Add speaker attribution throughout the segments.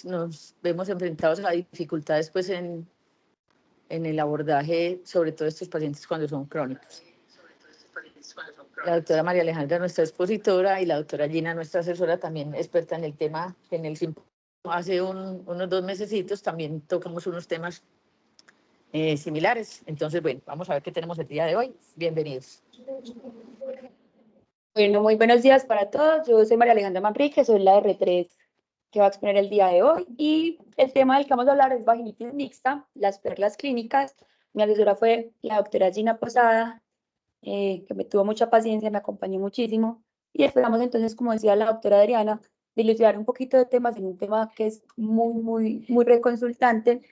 Speaker 1: nos vemos enfrentados a dificultades pues en el abordaje, sobre todo estos pacientes cuando son crónicos. La doctora María Alejandra, nuestra expositora, y la doctora Gina, nuestra asesora, también experta en el tema. En el simposio hace unos 2 mesecitos también tocamos unos temas similares. Entonces, bueno, vamos a ver qué tenemos el día de hoy. Bienvenidos.
Speaker 2: Bueno, muy buenos días para todos. Yo soy María Alejandra Manrique, soy la R3 que va a exponer el día de hoy. Y el tema del que vamos a hablar es vaginitis mixta, las perlas clínicas. Mi asesora fue la doctora Gina Posada, que me tuvo mucha paciencia, me acompañó muchísimo. Y esperamos entonces, como decía la doctora Adriana, dilucidar un poquito de temas en un tema que es muy reconsultante.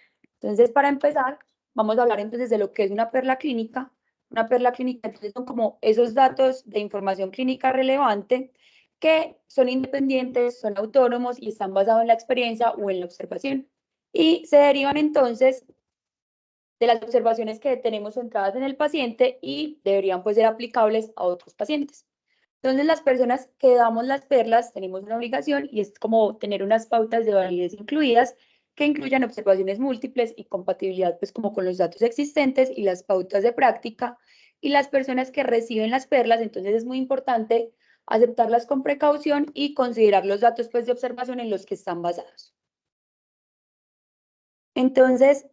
Speaker 2: Entonces, para empezar, vamos a hablar entonces de lo que es una perla clínica. Una perla clínica, entonces, son como esos datos de información clínica relevante que son independientes, son autónomos y están basados en la experiencia o en la observación. Y se derivan entonces de las observaciones que tenemos centradas en el paciente y deberían pues ser aplicables a otros pacientes. Entonces, las personas que damos las perlas tenemos una obligación y es como tener unas pautas de validez incluidas que incluyan observaciones múltiples y compatibilidad pues como con los datos existentes y las pautas de práctica. Y las personas que reciben las perlas, entonces es muy importante aceptarlas con precaución y considerar los datos pues de observación en los que están basados. Entonces,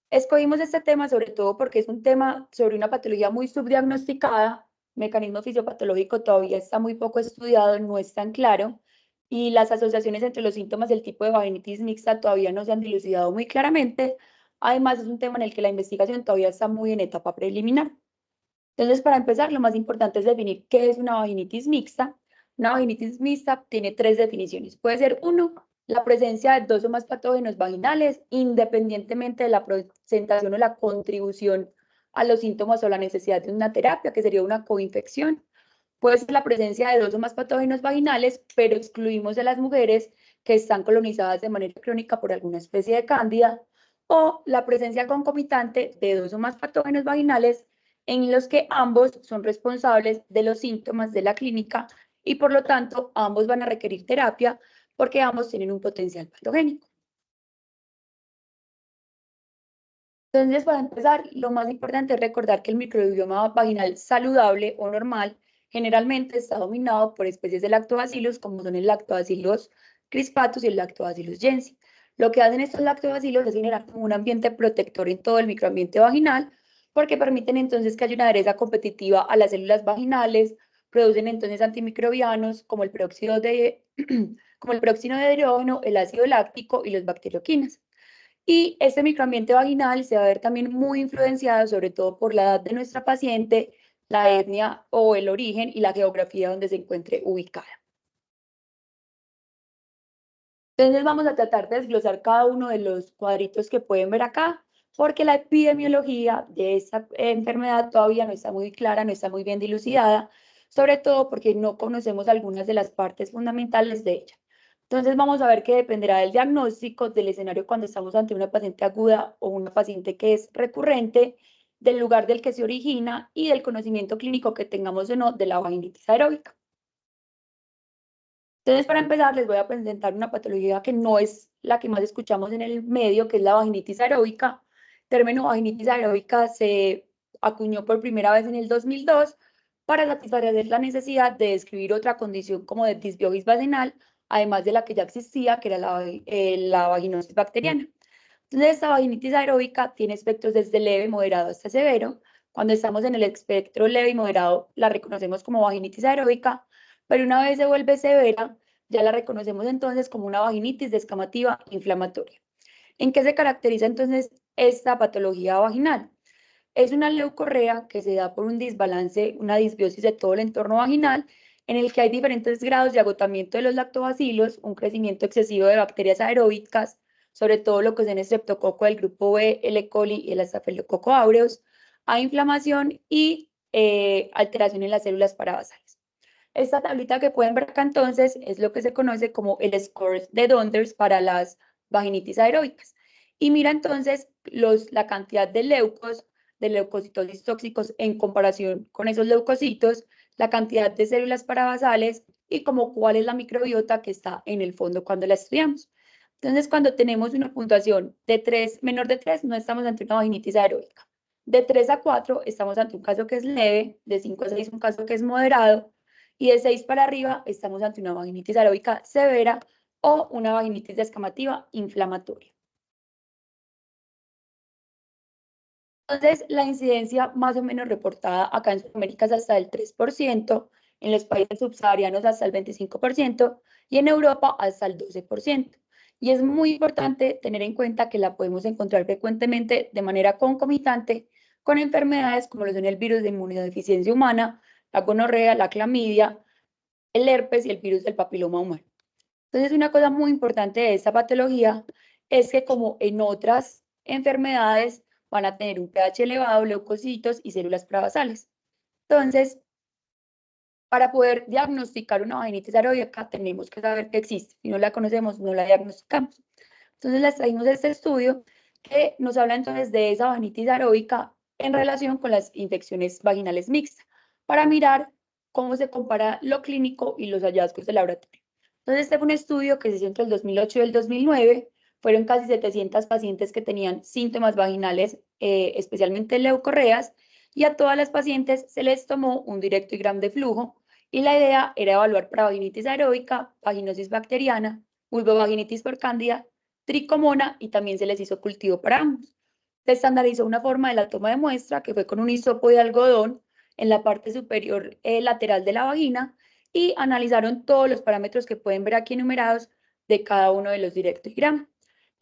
Speaker 2: escogimos este tema sobre todo porque es un tema sobre una patología muy subdiagnosticada, mecanismo fisiopatológico todavía está muy poco estudiado, no es tan claro, y las asociaciones entre los síntomas del tipo de vaginitis mixta todavía no se han dilucidado muy claramente. Además, es un tema en el que la investigación todavía está muy en etapa preliminar. Entonces, para empezar, lo más importante es definir qué es una vaginitis mixta. Una vaginitis mixta tiene 3 definiciones. Puede ser, 1, la presencia de 2 o más patógenos vaginales, independientemente de la presentación o la contribución a los síntomas o la necesidad de una terapia, que sería una coinfección. Puede ser la presencia de 2 o más patógenos vaginales, pero excluimos a las mujeres que están colonizadas de manera crónica por alguna especie de cándida, o la presencia concomitante de 2 o más patógenos vaginales en los que ambos son responsables de los síntomas de la clínica y por lo tanto ambos van a requerir terapia porque ambos tienen un potencial patogénico. Entonces, para empezar, lo más importante es recordar que el microbioma vaginal saludable o normal generalmente está dominado por especies de lactobacillus como son el Lactobacillus crispatus y el Lactobacillus jensi. Lo que hacen estos lactobacillus es generar como un ambiente protector en todo el microambiente vaginal porque permiten entonces que haya una adherencia competitiva a las células vaginales, producen entonces antimicrobianos como el peróxido de, como el peróxido de hidrógeno, el ácido láctico y los bacterioquinas. Y este microambiente vaginal se va a ver también muy influenciado, sobre todo por la edad de nuestra paciente, la etnia o el origen y la geografía donde se encuentre ubicada. Entonces vamos a tratar de desglosar cada uno de los cuadritos que pueden ver acá, porque la epidemiología de esta enfermedad todavía no está muy clara, no está muy bien dilucidada, sobre todo porque no conocemos algunas de las partes fundamentales de ella. Entonces vamos a ver que dependerá del diagnóstico, del escenario cuando estamos ante una paciente aguda o una paciente que es recurrente, del lugar del que se origina y del conocimiento clínico que tengamos o no de la vaginitis aeróbica. Entonces, para empezar, les voy a presentar una patología que no es la que más escuchamos en el medio, que es la vaginitis aeróbica. El término vaginitis aeróbica se acuñó por primera vez en el 2002 para satisfacer la necesidad de describir otra condición como de disbiosis vaginal, además de la que ya existía, que era la vaginosis bacteriana. Entonces, esta vaginitis aeróbica tiene espectros desde leve, moderado hasta severo. Cuando estamos en el espectro leve y moderado, la reconocemos como vaginitis aeróbica, pero una vez se vuelve severa, ya la reconocemos entonces como una vaginitis descamativa inflamatoria. ¿En qué se caracteriza entonces esta patología vaginal? Es una leucorrea que se da por un desbalance, una disbiosis de todo el entorno vaginal, en el que hay diferentes grados de agotamiento de los lactobacilos, un crecimiento excesivo de bacterias aeróbicas, sobre todo lo que es en el streptococo del grupo B, el E. coli y el Staphylococcus aureus, hay inflamación y alteración en las células parabasales. Esta tablita que pueden ver acá entonces es lo que se conoce como el score de Donders para las vaginitis aeróbicas. Y mira entonces la cantidad de leucocitos tóxicos en comparación con esos leucocitos, la cantidad de células parabasales y como cuál es la microbiota que está en el fondo cuando la estudiamos. Entonces, cuando tenemos una puntuación de 3, menor de 3, no estamos ante una vaginitis aeróbica. De 3 a 4 estamos ante un caso que es leve, de 5 a 6 un caso que es moderado, y de 6 para arriba estamos ante una vaginitis aeróbica severa o una vaginitis descamativa inflamatoria. Entonces, la incidencia más o menos reportada acá en Sudamérica es hasta el 3%, en los países subsaharianos hasta el 25% y en Europa hasta el 12%. Y es muy importante tener en cuenta que la podemos encontrar frecuentemente de manera concomitante con enfermedades como lo son el virus de inmunodeficiencia humana, la gonorrea, la clamidia, el herpes y el virus del papiloma humano. Entonces, una cosa muy importante de esta patología es que, como en otras enfermedades, van a tener un pH elevado, leucocitos y células prebasales. Entonces, para poder diagnosticar una vaginitis aeróbica, tenemos que saber que existe. Si no la conocemos, no la diagnosticamos. Entonces, les traímos este estudio que nos habla entonces de esa vaginitis aeróbica en relación con las infecciones vaginales mixtas, para mirar cómo se compara lo clínico y los hallazgos del laboratorio. Entonces, este fue un estudio que se hizo entre el 2008 y el 2009. Fueron casi 700 pacientes que tenían síntomas vaginales, especialmente leucorreas, y a todas las pacientes se les tomó un directogram de flujo, y la idea era evaluar para vaginitis aeróbica, vaginosis bacteriana, vulvovaginitis por cándida, tricomona, y también se les hizo cultivo para ambos. Se estandarizó una forma de la toma de muestra que fue con un hisopo de algodón en la parte superior lateral de la vagina, y analizaron todos los parámetros que pueden ver aquí enumerados de cada uno de los directogramas.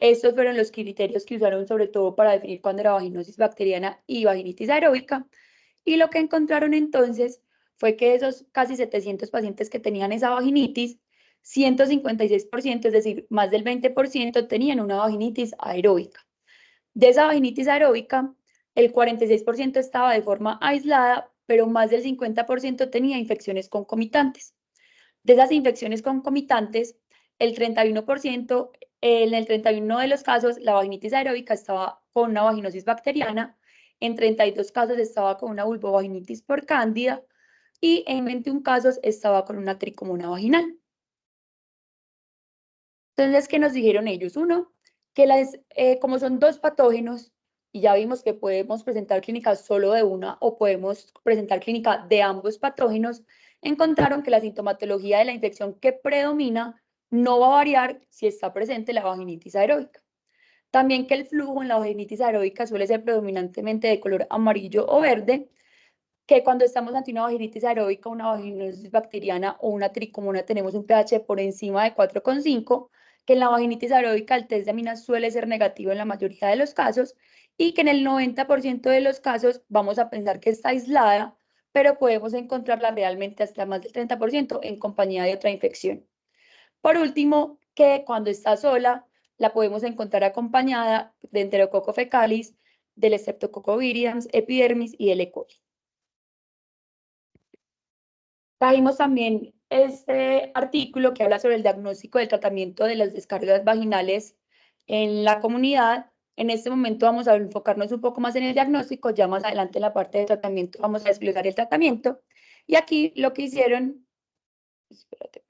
Speaker 2: Estos fueron los criterios que usaron sobre todo para definir cuándo era vaginosis bacteriana y vaginitis aeróbica, y lo que encontraron entonces fue que esos casi 700 pacientes que tenían esa vaginitis, 156%, es decir, más del 20%, tenían una vaginitis aeróbica. De esa vaginitis aeróbica, el 46% estaba de forma aislada, pero más del 50% tenía infecciones concomitantes. De esas infecciones concomitantes, el 31%, en el 31 de los casos, la vaginitis aeróbica estaba con una vaginosis bacteriana, en 32 casos estaba con una vulvovaginitis por cándida y en 21 casos estaba con una tricomona vaginal. Entonces, ¿qué nos dijeron ellos? Uno, que como son dos patógenos, y ya vimos que podemos presentar clínica solo de una o podemos presentar clínica de ambos patógenos, encontraron que la sintomatología de la infección que predomina no va a variar si está presente la vaginitis aeróbica. También que el flujo en la vaginitis aeróbica suele ser predominantemente de color amarillo o verde, que cuando estamos ante una vaginitis aeróbica, una vaginosis bacteriana o una tricomona tenemos un pH por encima de 4,5, que en la vaginitis aeróbica el test de aminas suele ser negativo en la mayoría de los casos, y que en el 90% de los casos vamos a pensar que está aislada, pero podemos encontrarla realmente hasta más del 30% en compañía de otra infección. Por último, que cuando está sola, la podemos encontrar acompañada de Enterococcus fecalis, del Streptococcus viridans, epidermis y del E. coli. Trajimos también este artículo que habla sobre el diagnóstico del tratamiento de las descargas vaginales en la comunidad. En este momento vamos a enfocarnos un poco más en el diagnóstico, ya más adelante en la parte de tratamiento vamos a desglosar el tratamiento. Y aquí lo que hicieron, espérate,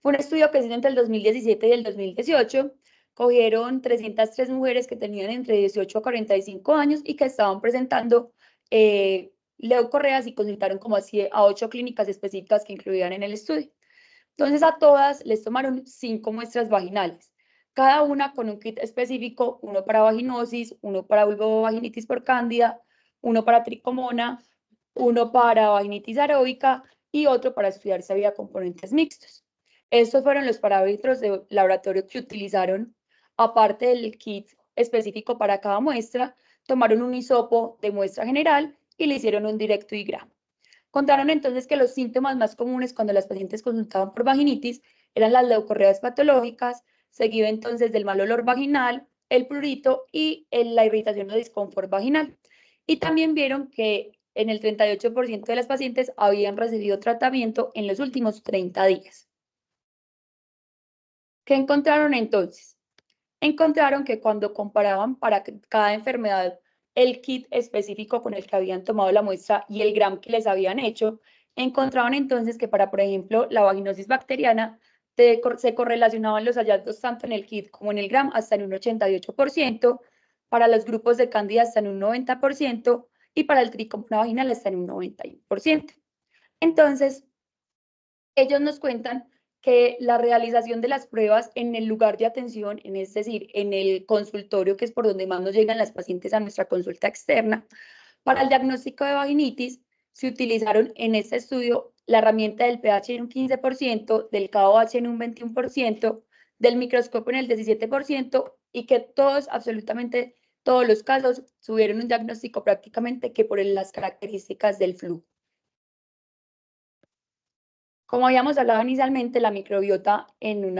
Speaker 2: fue un estudio que se hizo entre el 2017 y el 2018. Cogieron 303 mujeres que tenían entre 18 a 45 años y que estaban presentando leucorreas, y consultaron como así a 8 clínicas específicas que incluían en el estudio. Entonces, a todas les tomaron 5 muestras vaginales, cada una con un kit específico, uno para vaginosis, uno para vulvovaginitis por cándida, uno para tricomona, uno para vaginitis aeróbica y otro para estudiar si había componentes mixtos. Estos fueron los parámetros de laboratorio que utilizaron. Aparte del kit específico para cada muestra, tomaron un hisopo de muestra general y le hicieron un directogram. Contaron entonces que los síntomas más comunes cuando las pacientes consultaban por vaginitis eran las leucorreas patológicas, seguido entonces del mal olor vaginal, el prurito y la irritación o disconfort vaginal. Y también vieron que en el 38% de las pacientes habían recibido tratamiento en los últimos 30 días. ¿Qué encontraron entonces? Encontraron que cuando comparaban para cada enfermedad el kit específico con el que habían tomado la muestra y el gram que les habían hecho, encontraron entonces que para, por ejemplo, la vaginosis bacteriana se correlacionaban los hallazgos tanto en el kit como en el gram hasta en un 88%, para los grupos de cándida hasta en un 90% y para el tricomona vaginal hasta en un 91%. Entonces, ellos nos cuentan que la realización de las pruebas en el lugar de atención, es decir, en el consultorio, que es por donde más nos llegan las pacientes a nuestra consulta externa, para el diagnóstico de vaginitis, se utilizaron en este estudio la herramienta del pH en un 15%, del KOH en un 21%, del microscopio en el 17%, y que todos, absolutamente todos los casos, tuvieron un diagnóstico prácticamente que por las características del flujo. Como habíamos hablado inicialmente, la microbiota en un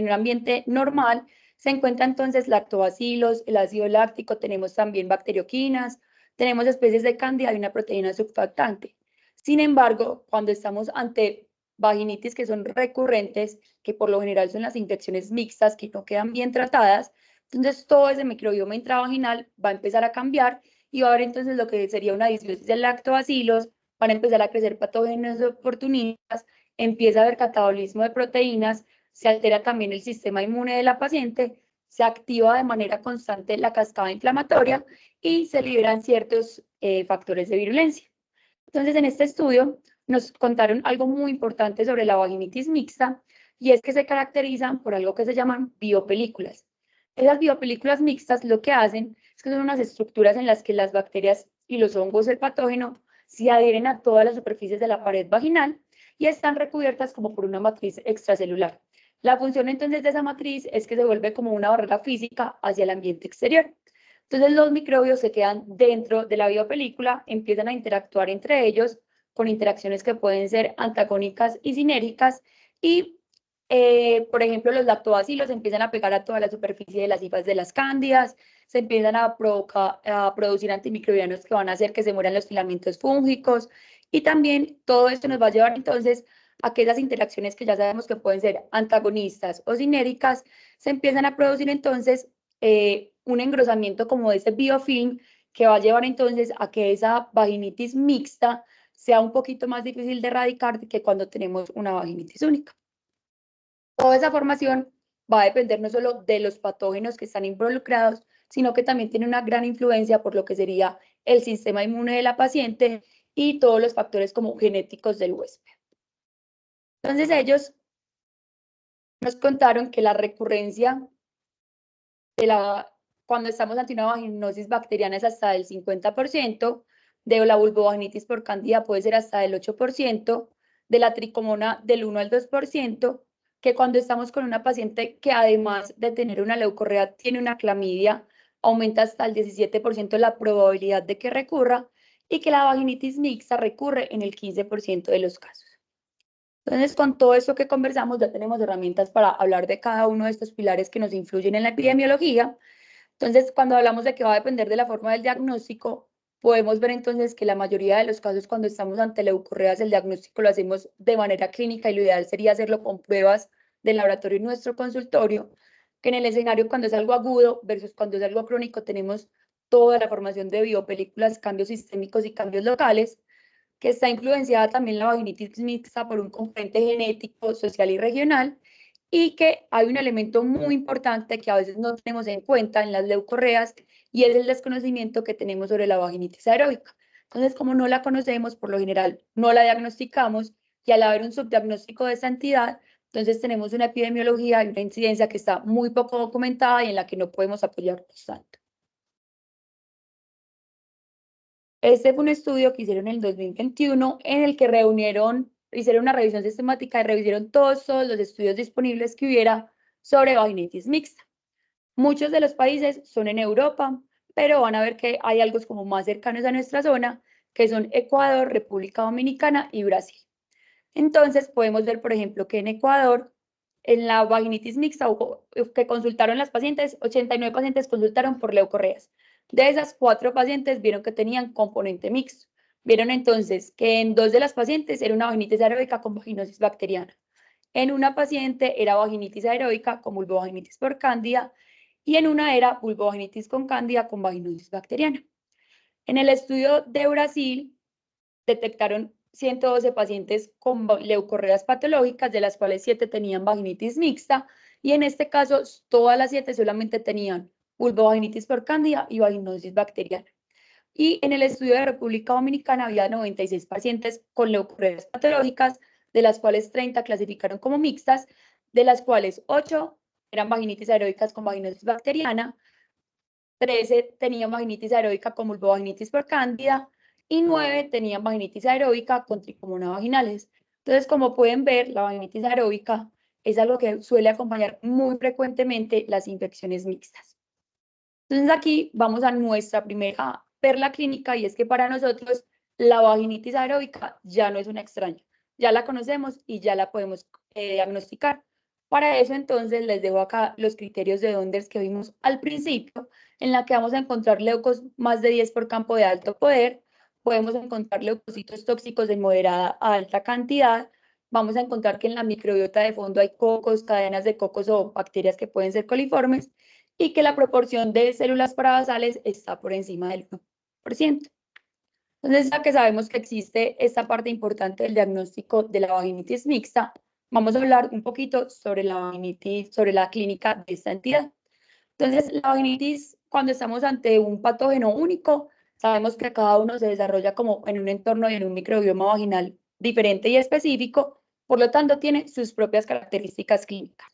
Speaker 2: ambiente normal se encuentra entonces lactobacilos, el ácido láctico, tenemos también bacterioquinas, tenemos especies de cándida y una proteína surfactante. Sin embargo, cuando estamos ante vaginitis que son recurrentes, que por lo general son las infecciones mixtas que no quedan bien tratadas, entonces todo ese microbioma intravaginal va a empezar a cambiar y va a haber entonces lo que sería una disbiosis de lactobacilos, van a empezar a crecer patógenos oportunistas, empieza a haber catabolismo de proteínas, se altera también el sistema inmune de la paciente, se activa de manera constante la cascada inflamatoria y se liberan ciertos factores de virulencia. Entonces, en este estudio nos contaron algo muy importante sobre la vaginitis mixta, y es que se caracterizan por algo que se llaman biopelículas. Esas biopelículas mixtas lo que hacen es que son unas estructuras en las que las bacterias y los hongos del patógeno se adhieren a todas las superficies de la pared vaginal y están recubiertas como por una matriz extracelular. La función entonces de esa matriz es que se vuelve como una barrera física hacia el ambiente exterior. Entonces los microbios se quedan dentro de la biopelícula, empiezan a interactuar entre ellos con interacciones que pueden ser antagónicas y sinérgicas y, por ejemplo, los lactobacilos empiezan a pegar a toda la superficie de las hifas de las cándidas, se empiezan a producir antimicrobianos que van a hacer que se mueran los filamentos fúngicos y también todo esto nos va a llevar entonces a que esas interacciones que ya sabemos que pueden ser antagonistas o sinérgicas se empiezan a producir entonces un engrosamiento como de ese biofilm que va a llevar entonces a que esa vaginitis mixta sea un poquito más difícil de erradicar que cuando tenemos una vaginitis única. Toda esa formación va a depender no solo de los patógenos que están involucrados, sino que también tiene una gran influencia por lo que sería el sistema inmune de la paciente y todos los factores como genéticos del huésped. Entonces ellos nos contaron que la recurrencia cuando estamos ante una vaginosis bacteriana es hasta del 50%, de la vulvovaginitis por cándida puede ser hasta del 8%, de la tricomona del 1 al 2%, que cuando estamos con una paciente que además de tener una leucorrea tiene una clamidia, aumenta hasta el 17% la probabilidad de que recurra, y que la vaginitis mixta recurre en el 15% de los casos. Entonces, con todo esto que conversamos, ya tenemos herramientas para hablar de cada uno de estos pilares que nos influyen en la epidemiología. Entonces, cuando hablamos de que va a depender de la forma del diagnóstico, podemos ver entonces que la mayoría de los casos cuando estamos ante leucorreas, el diagnóstico lo hacemos de manera clínica y lo ideal sería hacerlo con pruebas del laboratorio en nuestro consultorio, que en el escenario cuando es algo agudo versus cuando es algo crónico tenemos toda la formación de biopelículas, cambios sistémicos y cambios locales, que está influenciada también la vaginitis mixta por un componente genético, social y regional, y que hay un elemento muy importante que a veces no tenemos en cuenta en las leucorreas, y es el desconocimiento que tenemos sobre la vaginitis aeróbica. Entonces, como no la conocemos, por lo general no la diagnosticamos, y al haber un subdiagnóstico de esta entidad, entonces tenemos una epidemiología y una incidencia que está muy poco documentada y en la que no podemos apoyarnos tanto. Este fue un estudio que hicieron en el 2021 en el que hicieron una revisión sistemática y revisaron todos los estudios disponibles que hubiera sobre vaginitis mixta. Muchos de los países son en Europa, pero van a ver que hay algo como más cercanos a nuestra zona, que son Ecuador, República Dominicana y Brasil. Entonces, podemos ver, por ejemplo, que en Ecuador, en la vaginitis mixta que consultaron las pacientes, 89 pacientes consultaron por leucorreas. De esas, 4 pacientes vieron que tenían componente mixto. Vieron entonces que en 2 de las pacientes era una vaginitis aeróbica con vaginosis bacteriana. En una paciente era vaginitis aeróbica con vulvovaginitis por cándida y en una era vulvovaginitis con cándida con vaginosis bacteriana. En el estudio de Brasil detectaron 112 pacientes con leucorreas patológicas, de las cuales 7 tenían vaginitis mixta, y en este caso todas las 7 solamente tenían vulvovaginitis por cándida y vaginosis bacteriana. Y en el estudio de República Dominicana había 96 pacientes con leucorreas patológicas, de las cuales 30 clasificaron como mixtas, de las cuales 8 eran vaginitis aeróbicas con vaginosis bacteriana, 13 tenían vaginitis aeróbica con vulvovaginitis por cándida y 9 tenían vaginitis aeróbica con tricomonas vaginales. Entonces, como pueden ver, la vaginitis aeróbica es algo que suele acompañar muy frecuentemente las infecciones mixtas. Entonces, aquí vamos a nuestra primera perla clínica, y es que para nosotros la vaginitis aeróbica ya no es una extraña, ya la conocemos y ya la podemos diagnosticar. Para eso, entonces, les dejo acá los criterios de Donders que vimos al principio, en la que vamos a encontrar leucos más de 10 por campo de alto poder, podemos encontrar leucocitos tóxicos de moderada a alta cantidad, vamos a encontrar que en la microbiota de fondo hay cocos, cadenas de cocos o bacterias que pueden ser coliformes, y que la proporción de células parabasales está por encima del 1%. Entonces, ya que sabemos que existe esta parte importante del diagnóstico de la vaginitis mixta, vamos a hablar un poquito sobre la vaginitis, sobre la clínica de esta entidad. Entonces, la vaginitis, cuando estamos ante un patógeno único, sabemos que cada uno se desarrolla como en un entorno y en un microbioma vaginal diferente y específico, por lo tanto, tiene sus propias características clínicas.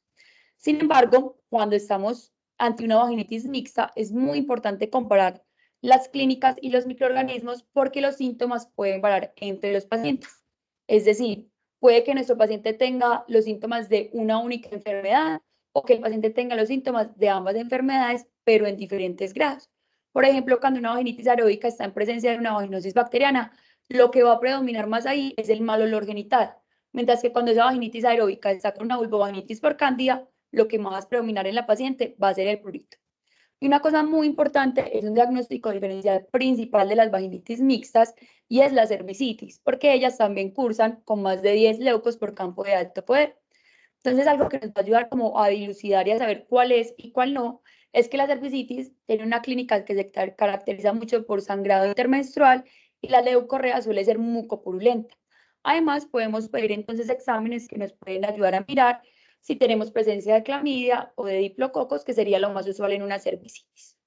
Speaker 2: Sin embargo, cuando estamos ante una vaginitis mixta, es muy importante comparar las clínicas y los microorganismos, porque los síntomas pueden variar entre los pacientes. Es decir, puede que nuestro paciente tenga los síntomas de una única enfermedad o que el paciente tenga los síntomas de ambas enfermedades, pero en diferentes grados. Por ejemplo, cuando una vaginitis aeróbica está en presencia de una vaginosis bacteriana, lo que va a predominar más ahí es el mal olor genital, mientras que cuando esa vaginitis aeróbica está con una vulvovaginitis por cándida, lo que más va a predominar en la paciente va a ser el prurito. Y una cosa muy importante es un diagnóstico diferencial principal de las vaginitis mixtas, y es la cervicitis, porque ellas también cursan con más de 10 leucos por campo de alto poder. Entonces, algo que nos va a ayudar como a dilucidar y a saber cuál es y cuál no, es que la cervicitis tiene una clínica que se caracteriza mucho por sangrado intermenstrual, y la leucorrea suele ser mucopurulenta. Además, podemos pedir entonces exámenes que nos pueden ayudar a mirar si tenemos presencia de clamidia o de diplococos, que sería lo más usual en una cervicitis.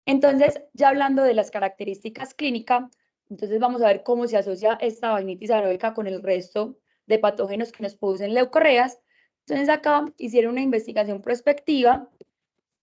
Speaker 2: Entonces, ya hablando de las características clínicas, entonces vamos a ver cómo se asocia esta vaginitis aeróbica con el resto de patógenos que nos producen leucorreas. Entonces, acá hicieron una investigación prospectiva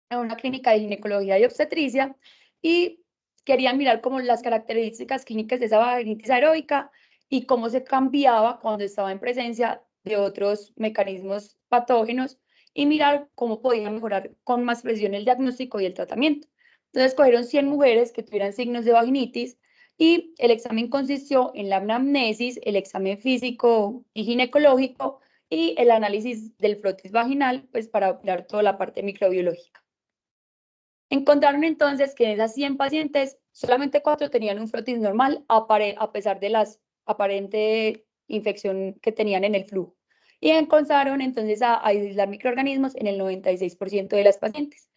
Speaker 2: en una clínica de ginecología y obstetricia, y querían mirar como las características clínicas de esa vaginitis aeróbica y cómo se cambiaba cuando estaba en presencia de otros mecanismos patógenos, y mirar cómo podían mejorar con más precisión el diagnóstico y el tratamiento. Entonces, cogieron 100 mujeres que tuvieran signos de vaginitis, y el examen consistió en la anamnesis, el examen físico y ginecológico y el análisis del frotis vaginal, pues para mirar toda la parte microbiológica. Encontraron entonces que en esas 100 pacientes, solamente 4 tenían un frotis normal, a pesar de la aparente infección que tenían en el flujo. Y encontraron entonces a aislar microorganismos en el 96% de las pacientes.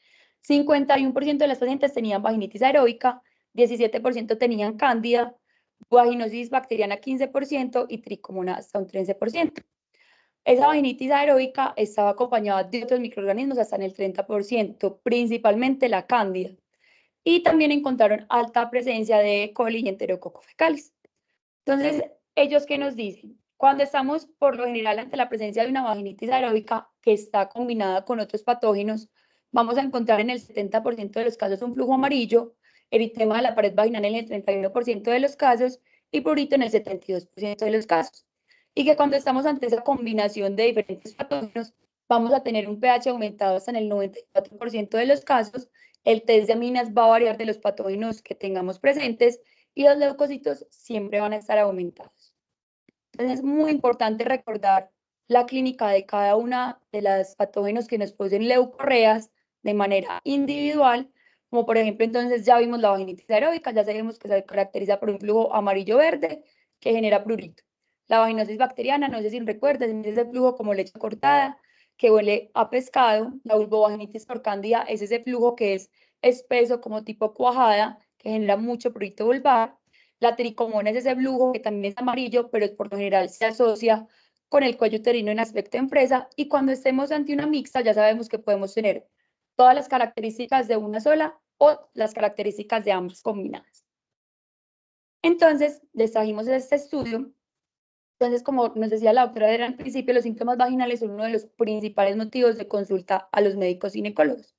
Speaker 2: 51% de las pacientes tenían vaginitis aeróbica, 17% tenían cándida, vaginosis bacteriana 15% y tricomonas hasta un 13%. Esa vaginitis aeróbica estaba acompañada de otros microorganismos hasta en el 30%, principalmente la cándida. Y también encontraron alta presencia de E. coli y enterococos fecales. Entonces, ¿ellos qué nos dicen? Cuando estamos por lo general ante la presencia de una vaginitis aeróbica que está combinada con otros patógenos, vamos a encontrar en el 70% de los casos un flujo amarillo, eritema de la pared vaginal en el 31% de los casos y prurito en el 72% de los casos. Y que cuando estamos ante esa combinación de diferentes patógenos, vamos a tener un pH aumentado hasta en el 94% de los casos. El test de aminas va a variar de los patógenos que tengamos presentes, y los leucocitos siempre van a estar aumentados. Entonces, es muy importante recordar la clínica de cada una de las patógenos que nos producen leucorreas de manera individual, como por ejemplo, entonces ya vimos la vaginitis aeróbica, ya sabemos que se caracteriza por un flujo amarillo-verde que genera prurito. La vaginosis bacteriana, no sé si recuerdas, es ese flujo como leche cortada que huele a pescado. La vulvovaginitis por cándida es ese flujo que es espeso como tipo cuajada, que genera mucho prurito vulvar. La tricomona es ese flujo que también es amarillo, pero por lo general se asocia con el cuello uterino en aspecto de fresa. Y cuando estemos ante una mixta, ya sabemos que podemos tener todas las características de una sola o las características de ambas combinadas. Entonces, les trajimos este estudio. Entonces, como nos decía la doctora al principio, los síntomas vaginales son uno de los principales motivos de consulta a los médicos ginecólogos.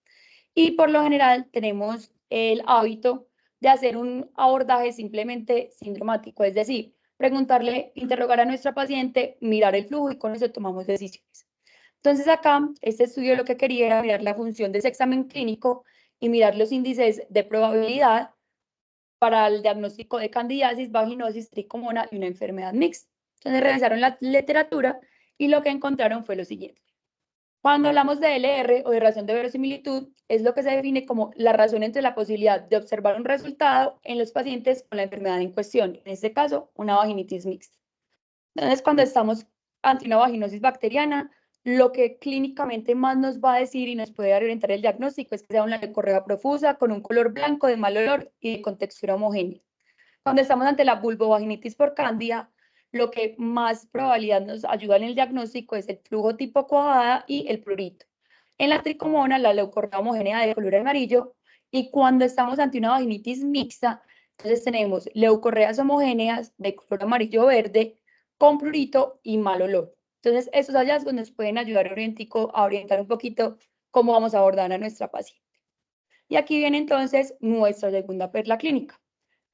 Speaker 2: Y por lo general tenemos el hábito de hacer un abordaje simplemente sindromático, es decir, preguntarle, interrogar a nuestra paciente, mirar el flujo y con eso tomamos decisiones. Entonces acá, este estudio lo que quería era mirar la función de ese examen clínico y mirar los índices de probabilidad para el diagnóstico de candidiasis, vaginosis, tricomona y una enfermedad mixta. Entonces revisaron la literatura y lo que encontraron fue lo siguiente. Cuando hablamos de LR o de razón de verosimilitud, es lo que se define como la razón entre la posibilidad de observar un resultado en los pacientes con la enfermedad en cuestión, en este caso, una vaginitis mixta. Entonces, cuando estamos ante una vaginosis bacteriana, lo que clínicamente más nos va a decir y nos puede orientar el diagnóstico es que sea una leucorrea profusa, con un color blanco, de mal olor y con textura homogénea. Cuando estamos ante la vulvovaginitis por cándida, lo que más probabilidad nos ayuda en el diagnóstico es el flujo tipo cuajada y el prurito. En la tricomona, la leucorrea homogénea de color amarillo. Y cuando estamos ante una vaginitis mixta, entonces tenemos leucorreas homogéneas de color amarillo-verde con prurito y mal olor. Entonces, esos hallazgos nos pueden ayudar a orientar un poquito cómo vamos a abordar a nuestra paciente. Y aquí viene entonces nuestra segunda perla clínica.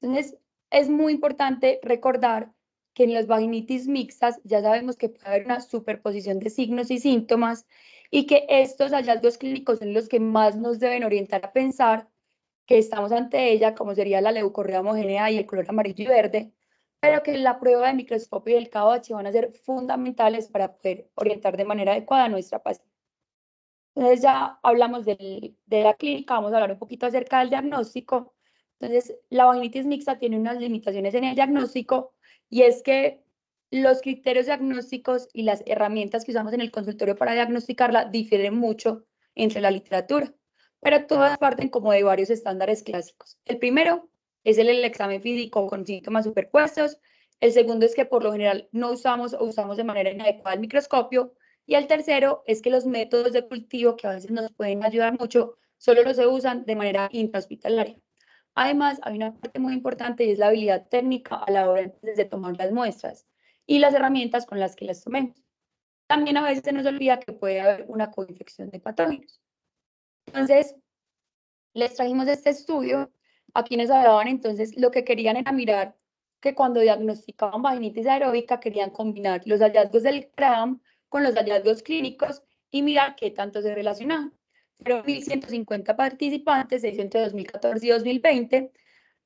Speaker 2: Entonces, es muy importante recordar que en las vaginitis mixtas ya sabemos que puede haber una superposición de signos y síntomas y que estos hallazgos clínicos son los que más nos deben orientar a pensar que estamos ante ella, como sería la leucorrea homogénea y el color amarillo y verde, pero que la prueba de microscopio y el KOH van a ser fundamentales para poder orientar de manera adecuada a nuestra paciente. Entonces ya hablamos de la clínica, vamos a hablar un poquito acerca del diagnóstico. Entonces, la vaginitis mixta tiene unas limitaciones en el diagnóstico y es que los criterios diagnósticos y las herramientas que usamos en el consultorio para diagnosticarla difieren mucho entre la literatura, pero todas parten como de varios estándares clásicos. El primero es el examen físico con síntomas superpuestos. El segundo es que por lo general no usamos o usamos de manera inadecuada el microscopio. Y el tercero es que los métodos de cultivo, que a veces nos pueden ayudar mucho, solo los se usan de manera intrahospitalaria. Además, hay una parte muy importante y es la habilidad técnica a la hora de tomar las muestras y las herramientas con las que las tomemos. También a veces se nos olvida que puede haber una coinfección de patógenos. Entonces, les trajimos este estudio a quienes hablaban entonces lo que querían era mirar que cuando diagnosticaban vaginitis aeróbica querían combinar los hallazgos del CRAM con los hallazgos clínicos y mirar qué tanto se relacionaban. Fueron 1.150 participantes, se hizo entre 2014 y 2020.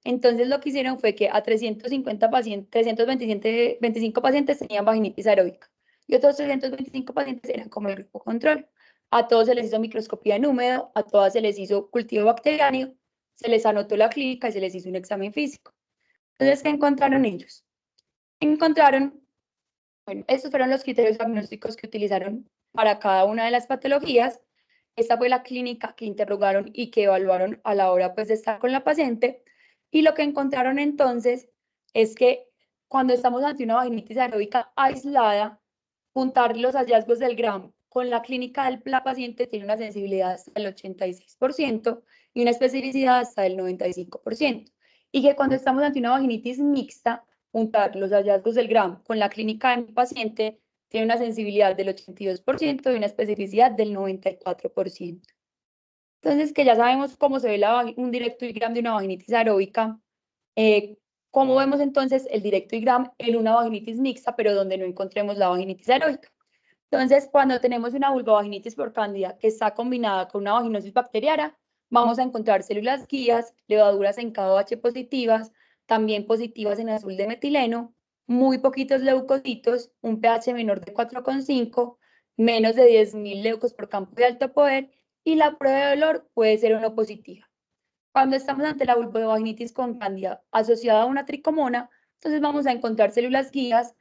Speaker 2: Entonces lo que hicieron fue que a 350 pacientes, 325 pacientes tenían vaginitis aeróbica y otros 325 pacientes eran como el grupo control. A todos se les hizo microscopía en húmedo, a todas se les hizo cultivo bacteriano, se les anotó la clínica y se les hizo un examen físico. Entonces, ¿qué encontraron ellos? Encontraron, bueno, estos fueron los criterios diagnósticos que utilizaron para cada una de las patologías. Esta fue la clínica que interrogaron y que evaluaron a la hora pues, de estar con la paciente. Y lo que encontraron entonces es que cuando estamos ante una vaginitis aeróbica aislada, juntar los hallazgos del GRAM con la clínica de la paciente tiene una sensibilidad hasta el 86% y una especificidad hasta el 95%. Y que cuando estamos ante una vaginitis mixta, juntar los hallazgos del GRAM con la clínica de mi paciente tiene una sensibilidad del 82% y una especificidad del 94%. Entonces, que ya sabemos cómo se ve un directo IGRAM de una vaginitis aeróbica, ¿cómo vemos entonces el directo IGRAM en una vaginitis mixta, pero donde no encontremos la vaginitis aeróbica? Entonces, cuando tenemos una vulvovaginitis por cándida que está combinada con una vaginosis bacteriana, vamos a encontrar células guías, levaduras en KOH positivas, también positivas en azul de metileno, muy poquitos leucocitos, un pH menor de 4,5, menos de 10.000 leucos por campo de alto poder, y la prueba de olor puede ser o no positiva. Cuando estamos ante la vulvovaginitis con cándida asociada a una tricomona, entonces vamos a encontrar células guías,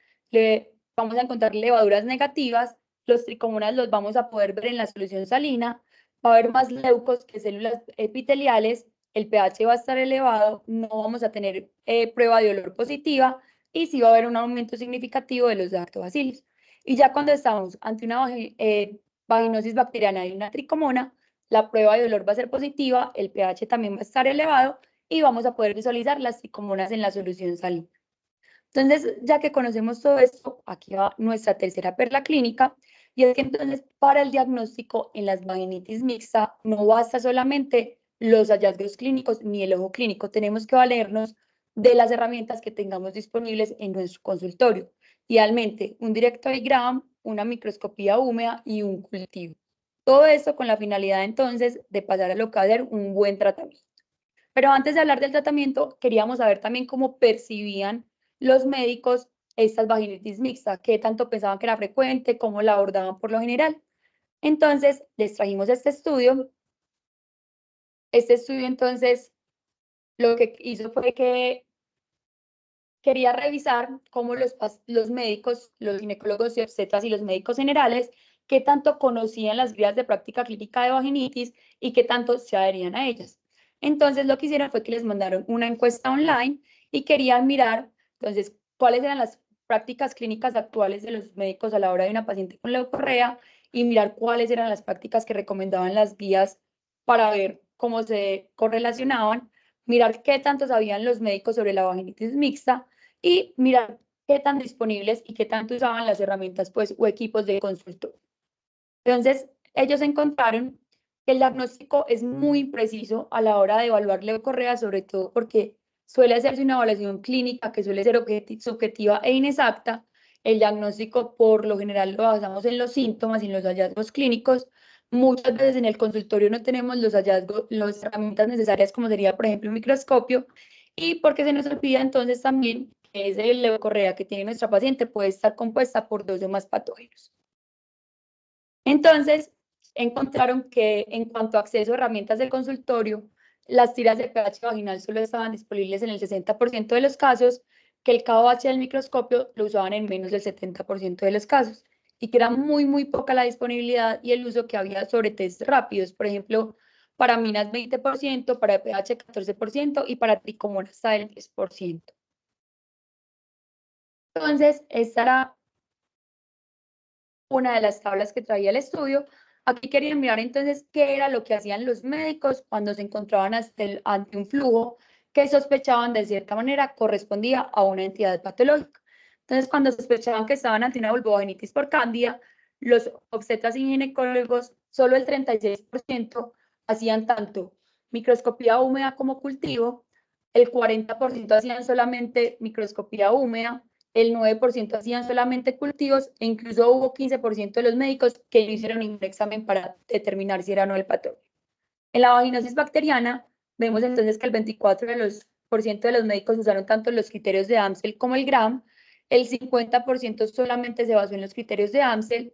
Speaker 2: vamos a encontrar levaduras negativas, los tricomonas los vamos a poder ver en la solución salina, va a haber más leucos que células epiteliales, el pH va a estar elevado, no vamos a tener prueba de olor positiva y sí va a haber un aumento significativo de los lactobacilos. Y ya cuando estamos ante una vaginosis bacteriana y una tricomona, la prueba de olor va a ser positiva, el pH también va a estar elevado y vamos a poder visualizar las tricomonas en la solución salina. Entonces, ya que conocemos todo esto, aquí va nuestra tercera perla clínica, y es que entonces para el diagnóstico en las vaginitis mixta no basta solamente los hallazgos clínicos ni el ojo clínico, tenemos que valernos de las herramientas que tengamos disponibles en nuestro consultorio. Idealmente, un directoigram, una microscopía húmeda y un cultivo. Todo esto con la finalidad entonces de pasar a lo que va a ser un buen tratamiento. Pero antes de hablar del tratamiento, queríamos saber también cómo percibían los médicos estas vaginitis mixta, qué tanto pensaban que era frecuente, cómo la abordaban por lo general. Entonces, les trajimos este estudio. Este estudio, entonces, lo que hizo fue que quería revisar cómo los médicos, los ginecólogos y obstetras y los médicos generales, qué tanto conocían las guías de práctica clínica de vaginitis y qué tanto se adherían a ellas. Entonces, lo que hicieron fue que les mandaron una encuesta online y querían mirar, entonces, cuáles eran las prácticas clínicas actuales de los médicos a la hora de una paciente con leucorrea y mirar cuáles eran las prácticas que recomendaban las guías para ver cómo se correlacionaban, mirar qué tanto sabían los médicos sobre la vaginitis mixta y mirar qué tan disponibles y qué tanto usaban las herramientas pues, o equipos de consultorio. Entonces, ellos encontraron que el diagnóstico es muy preciso a la hora de evaluar leucorrea, sobre todo porque suele hacerse una evaluación clínica que suele ser subjetiva e inexacta. El diagnóstico por lo general lo basamos en los síntomas y en los hallazgos clínicos. Muchas veces en el consultorio no tenemos los hallazgos, las herramientas necesarias como sería, por ejemplo, un microscopio, y porque se nos olvida entonces también que esa leucorrea que tiene nuestra paciente puede estar compuesta por 2 o más patógenos. Entonces, encontraron que en cuanto a acceso a herramientas del consultorio, las tiras de pH vaginal solo estaban disponibles en el 60% de los casos, que el KOH del microscopio lo usaban en menos del 70% de los casos, y que era muy poca la disponibilidad y el uso que había sobre test rápidos, por ejemplo, para minas 20%, para pH 14% y para tricomonas hasta el 10%. Entonces, esta era una de las tablas que traía el estudio. Aquí querían mirar entonces qué era lo que hacían los médicos cuando se encontraban ante un flujo que sospechaban de cierta manera correspondía a una entidad patológica. Entonces, cuando sospechaban que estaban ante una vulvovaginitis por cándida, los obstetras y ginecólogos, solo el 36% hacían tanto microscopía húmeda como cultivo, el 40% hacían solamente microscopía húmeda, el 9% hacían solamente cultivos e incluso hubo 15% de los médicos que no hicieron ningún examen para determinar si era o no el patógeno. En la vaginosis bacteriana, vemos entonces que el 24% de los médicos usaron tanto los criterios de Amsel como el GRAM, el 50% solamente se basó en los criterios de Amsel,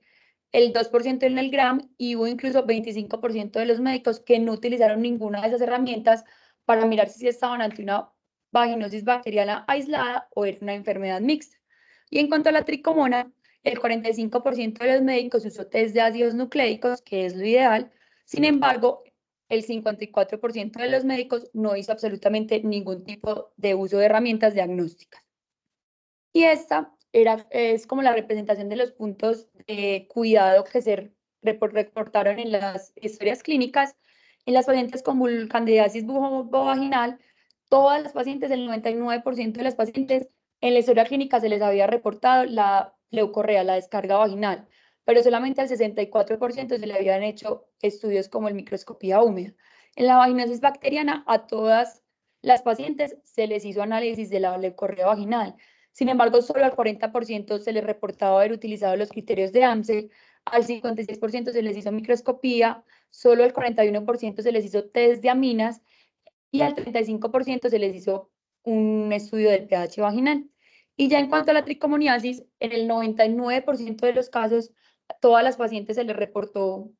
Speaker 2: el 2% en el GRAM y hubo incluso 25% de los médicos que no utilizaron ninguna de esas herramientas para mirar si estaban ante una vaginosis bacteriana aislada o era una enfermedad mixta. Y en cuanto a la tricomona, el 45% de los médicos usó test de ácidos nucleicos, que es lo ideal. Sin embargo, el 54% de los médicos no hizo absolutamente ningún tipo de uso de herramientas diagnósticas. Y esta es como la representación de los puntos de cuidado que se reportaron en las historias clínicas. En las pacientes con candidiasis bucovaginal, todas las pacientes, el 99% de las pacientes, en la historia clínica se les había reportado la leucorrea, la descarga vaginal, pero solamente al 64% se le habían hecho estudios como el microscopía húmeda. En la vaginosis bacteriana, a todas las pacientes se les hizo análisis de la leucorrea vaginal. Sin embargo, solo al 40% se les reportaba haber utilizado los criterios de Amsel, al 56% se les hizo microscopía, solo al 41% se les hizo test de aminas y al 35% se les hizo un estudio del pH vaginal. Y ya en cuanto a la tricomoniasis, en el 99% de los casos, a todas las pacientes se les reportó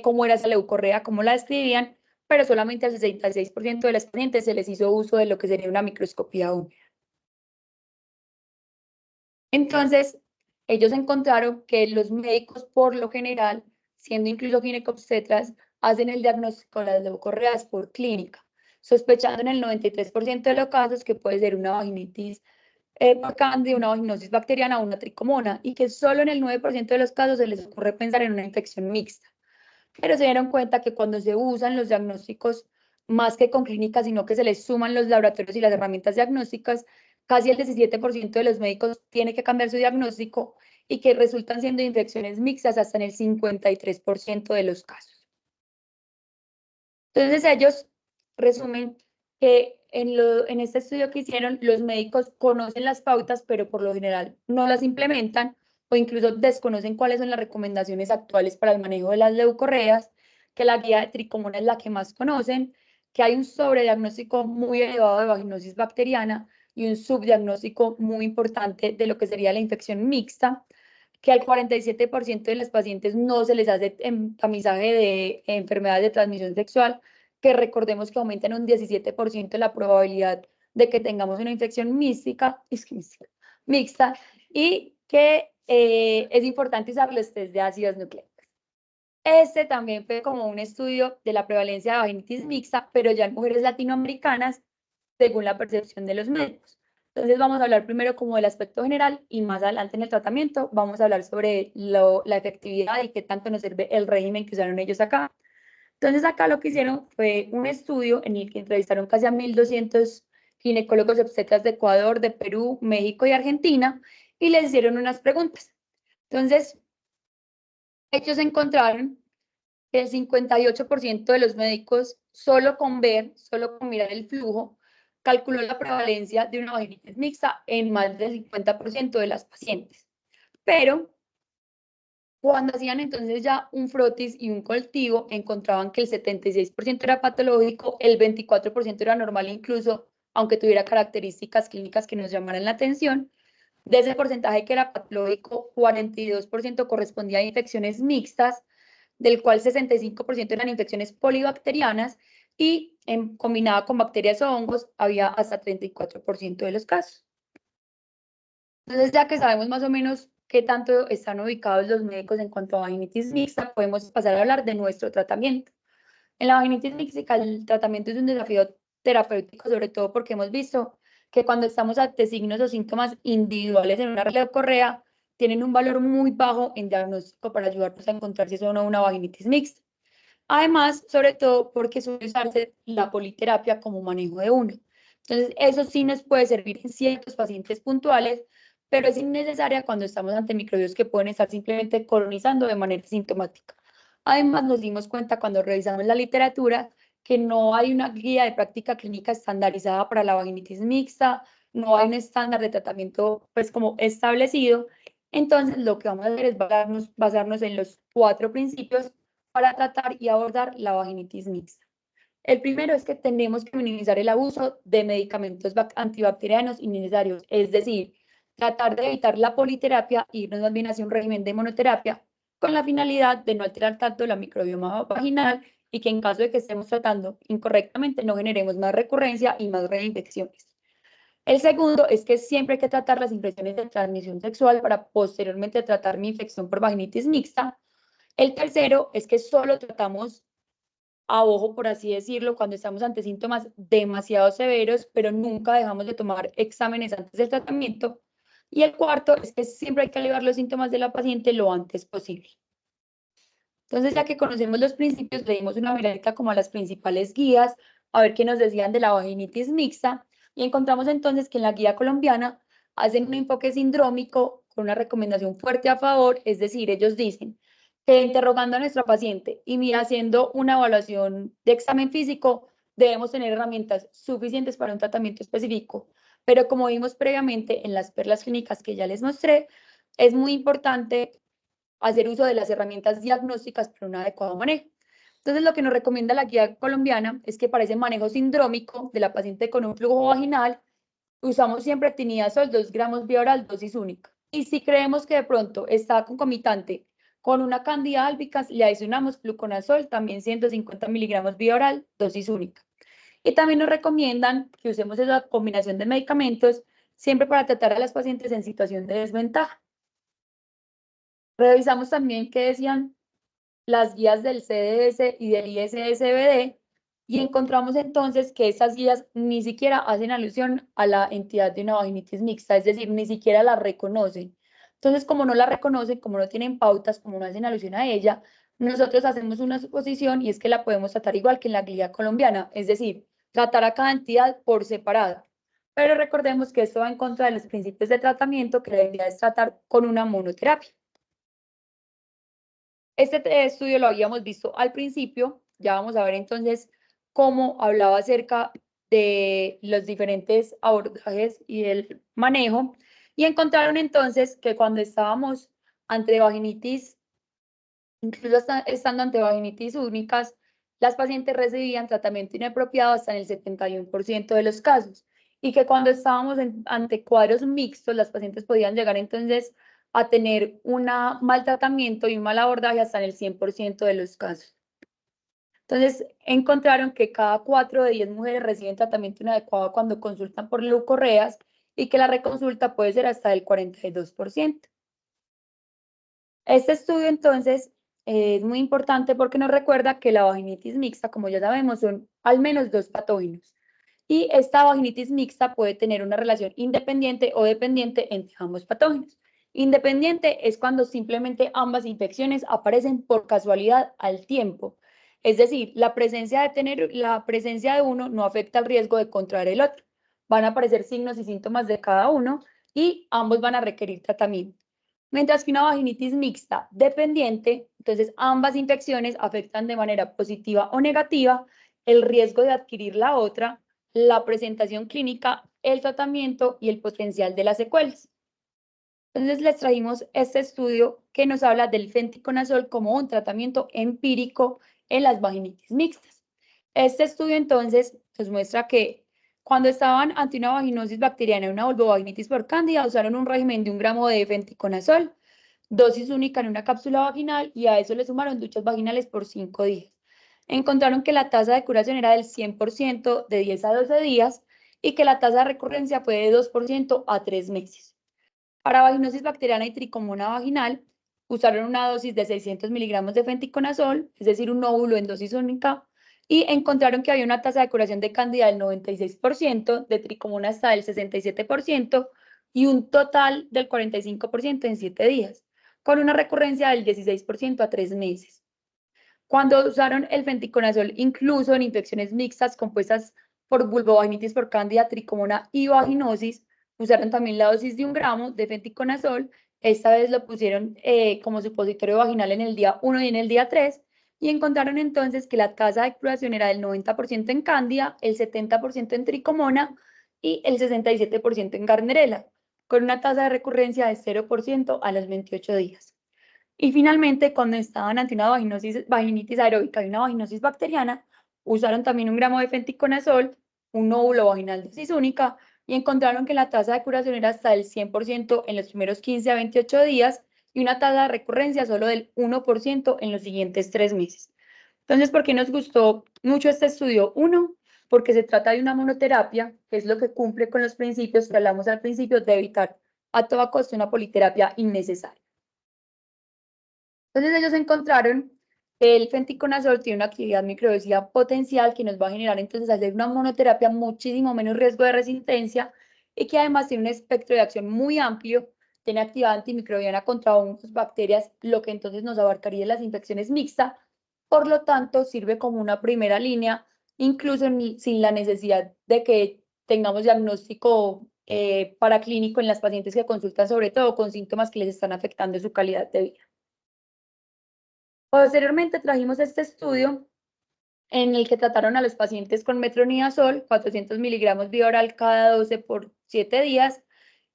Speaker 2: cómo era esa leucorrea, cómo la describían, pero solamente al 66% de las pacientes se les hizo uso de lo que sería una microscopía húmeda. Entonces, ellos encontraron que los médicos, por lo general, siendo incluso ginecobstetras, hacen el diagnóstico de las leucorreas por clínica. sospechando en el 93% de los casos que puede ser una vaginitis por cándida, una vaginosis bacteriana o una tricomona, y que solo en el 9% de los casos se les ocurre pensar en una infección mixta. Pero se dieron cuenta que cuando se usan los diagnósticos más que con clínicas, sino que se les suman los laboratorios y las herramientas diagnósticas, casi el 17% de los médicos tiene que cambiar su diagnóstico y que resultan siendo infecciones mixtas hasta en el 53% de los casos. Entonces ellos resumen que en este estudio que hicieron, los médicos conocen las pautas, pero por lo general no las implementan o incluso desconocen cuáles son las recomendaciones actuales para el manejo de las leucorreas, que la guía de tricomona es la que más conocen, que hay un sobrediagnóstico muy elevado de vaginosis bacteriana y un subdiagnóstico muy importante de lo que sería la infección mixta, que al 47% de los pacientes no se les hace tamizaje de enfermedades de transmisión sexual, que recordemos que aumentan un 17% la probabilidad de que tengamos una infección mixta, y que es importante usar los test de ácidos nucleicos. Este también fue como un estudio de la prevalencia de vaginitis mixta, pero ya en mujeres latinoamericanas, según la percepción de los médicos. Entonces vamos a hablar primero como del aspecto general y más adelante en el tratamiento vamos a hablar sobre la efectividad y qué tanto nos sirve el régimen que usaron ellos acá. Entonces acá lo que hicieron fue un estudio en el que entrevistaron casi a 1.200 ginecólogos obstetras de Ecuador, de Perú, México y Argentina y les hicieron unas preguntas. Entonces, ellos encontraron que el 58% de los médicos, solo con mirar el flujo, calculó la prevalencia de una vaginitis mixta en más del 50% de las pacientes. Pero cuando hacían entonces ya un frotis y un cultivo, encontraban que el 76% era patológico, el 24% era normal incluso, aunque tuviera características clínicas que nos llamaran la atención. De ese porcentaje que era patológico, 42% correspondía a infecciones mixtas, del cual 65% eran infecciones polibacterianas y combinada con bacterias o hongos había hasta 34% de los casos. Entonces, ya que sabemos más o menos qué tanto están ubicados los médicos en cuanto a vaginitis mixta, podemos pasar a hablar de nuestro tratamiento. En la vaginitis mixta, el tratamiento es un desafío terapéutico, sobre todo porque hemos visto que cuando estamos ante signos o síntomas individuales en una leucorrea, tienen un valor muy bajo en diagnóstico para ayudarnos a encontrar si es o no una vaginitis mixta. Además, sobre todo porque suele usarse la politerapia como manejo de uno. Entonces, eso sí nos puede servir en ciertos pacientes puntuales, pero es innecesaria cuando estamos ante microbios que pueden estar simplemente colonizando de manera sintomática. Además, nos dimos cuenta cuando revisamos la literatura que no hay una guía de práctica clínica estandarizada para la vaginitis mixta, no hay un estándar de tratamiento pues como establecido. Entonces, lo que vamos a hacer es basarnos en los 4 principios para tratar y abordar la vaginitis mixta. El primero es que tenemos que minimizar el abuso de medicamentos antibacterianos innecesarios, es decir, tratar de evitar la politerapia e irnos más bien hacia un régimen de monoterapia con la finalidad de no alterar tanto la microbioma vaginal y que en caso de que estemos tratando incorrectamente no generemos más recurrencia y más reinfecciones. El segundo es que siempre hay que tratar las infecciones de transmisión sexual para posteriormente tratar mi infección por vaginitis mixta. El tercero es que solo tratamos a ojo, por así decirlo, cuando estamos ante síntomas demasiado severos, pero nunca dejamos de tomar exámenes antes del tratamiento. Y el cuarto es que siempre hay que aliviar los síntomas de la paciente lo antes posible. Entonces, ya que conocemos los principios, le dimos una miradita como a las principales guías, a ver qué nos decían de la vaginitis mixta, y encontramos entonces que en la guía colombiana hacen un enfoque sindrómico con una recomendación fuerte a favor, es decir, ellos dicen que interrogando a nuestra paciente y haciendo una evaluación de examen físico, debemos tener herramientas suficientes para un tratamiento específico. Pero como vimos previamente en las perlas clínicas que ya les mostré, es muy importante hacer uso de las herramientas diagnósticas para un adecuado manejo. Entonces, lo que nos recomienda la guía colombiana es que para ese manejo sindrómico de la paciente con un flujo vaginal, usamos siempre tinidazol 2 gramos vía oral, dosis única. Y si creemos que de pronto está concomitante con una candida albicans, le adicionamos fluconazol, también 150 miligramos vía oral, dosis única. Y también nos recomiendan que usemos esa combinación de medicamentos siempre para tratar a las pacientes en situación de desventaja. Revisamos también qué decían las guías del CDS y del ISSBD y encontramos entonces que esas guías ni siquiera hacen alusión a la entidad de una vaginitis mixta, es decir, ni siquiera la reconocen. Entonces, como no la reconocen, como no tienen pautas, como no hacen alusión a ella, nosotros hacemos una suposición y es que la podemos tratar igual que en la guía colombiana, es decir, tratar a cada entidad por separada. Pero recordemos que esto va en contra de los principios de tratamiento, que la idea es tratar con una monoterapia. Este estudio lo habíamos visto al principio, ya vamos a ver entonces cómo hablaba acerca de los diferentes abordajes y el manejo, y encontraron entonces que cuando estábamos ante vaginitis, incluso estando ante vaginitis únicas, las pacientes recibían tratamiento inapropiado hasta en el 71% de los casos, y que cuando estábamos ante cuadros mixtos, las pacientes podían llegar entonces a tener un mal tratamiento y un mal abordaje hasta en el 100% de los casos. Entonces, encontraron que cada 4 de 10 mujeres reciben tratamiento inadecuado cuando consultan por leucorreas y que la reconsulta puede ser hasta del 42%. Este estudio, entonces, es muy importante porque nos recuerda que la vaginitis mixta, como ya sabemos, son al menos 2 patógenos. Y esta vaginitis mixta puede tener una relación independiente o dependiente entre ambos patógenos. Independiente es cuando simplemente ambas infecciones aparecen por casualidad al tiempo. Es decir, la presencia de uno no afecta el riesgo de contraer el otro. Van a aparecer signos y síntomas de cada uno y ambos van a requerir tratamiento. Mientras que una vaginitis mixta dependiente, entonces ambas infecciones afectan de manera positiva o negativa el riesgo de adquirir la otra, la presentación clínica, el tratamiento y el potencial de las secuelas. Entonces les trajimos este estudio que nos habla del fenticonazol como un tratamiento empírico en las vaginitis mixtas. Este estudio entonces nos muestra que cuando estaban ante una vaginosis bacteriana y una vulvovaginitis por cándida, usaron un régimen de 1 gramo de fenticonazol, dosis única en una cápsula vaginal, y a eso le sumaron duchas vaginales por 5 días. Encontraron que la tasa de curación era del 100% de 10 a 12 días y que la tasa de recurrencia fue de 2% a 3 meses. Para vaginosis bacteriana y tricomona vaginal, usaron una dosis de 600 miligramos de fenticonazol, es decir, un óvulo en dosis única, y encontraron que había una tasa de curación de cándida del 96%, de tricomona hasta del 67% y un total del 45% en 7 días, con una recurrencia del 16% a 3 meses. Cuando usaron el fenticonazol incluso en infecciones mixtas compuestas por vulvovaginitis por cándida, tricomona y vaginosis, usaron también la dosis de 1 gramo de fenticonazol. Esta vez lo pusieron como supositorio vaginal en el día 1 y en el día 3, y encontraron entonces que la tasa de curación era del 90% en cándida, el 70% en tricomona y el 67% en gardnerella, con una tasa de recurrencia de 0% a los 28 días. Y finalmente, cuando estaban ante una vaginitis aeróbica y una vaginosis bacteriana, usaron también 1 gramo de fenticonazol, un óvulo vaginal dosis única, y encontraron que la tasa de curación era hasta del 100% en los primeros 15 a 28 días y una tasa de recurrencia solo del 1% en los siguientes 3 meses. Entonces, ¿por qué nos gustó mucho este estudio? 1, porque se trata de una monoterapia, que es lo que cumple con los principios que hablamos al principio de evitar a toda costa una politerapia innecesaria. Entonces ellos encontraron que el fenticonazol tiene una actividad microbiológica potencial que nos va a generar entonces hacer una monoterapia muchísimo menos riesgo de resistencia y que además tiene un espectro de acción muy amplio, tiene actividad antimicrobiana contra hongos, bacterias, lo que entonces nos abarcaría las infecciones mixtas. Por lo tanto, sirve como una primera línea, incluso sin la necesidad de que tengamos diagnóstico paraclínico en las pacientes que consultan, sobre todo con síntomas que les están afectando su calidad de vida. Posteriormente trajimos este estudio en el que trataron a los pacientes con metronidazol, 400 miligramos vía oral cada 12 por 7 días,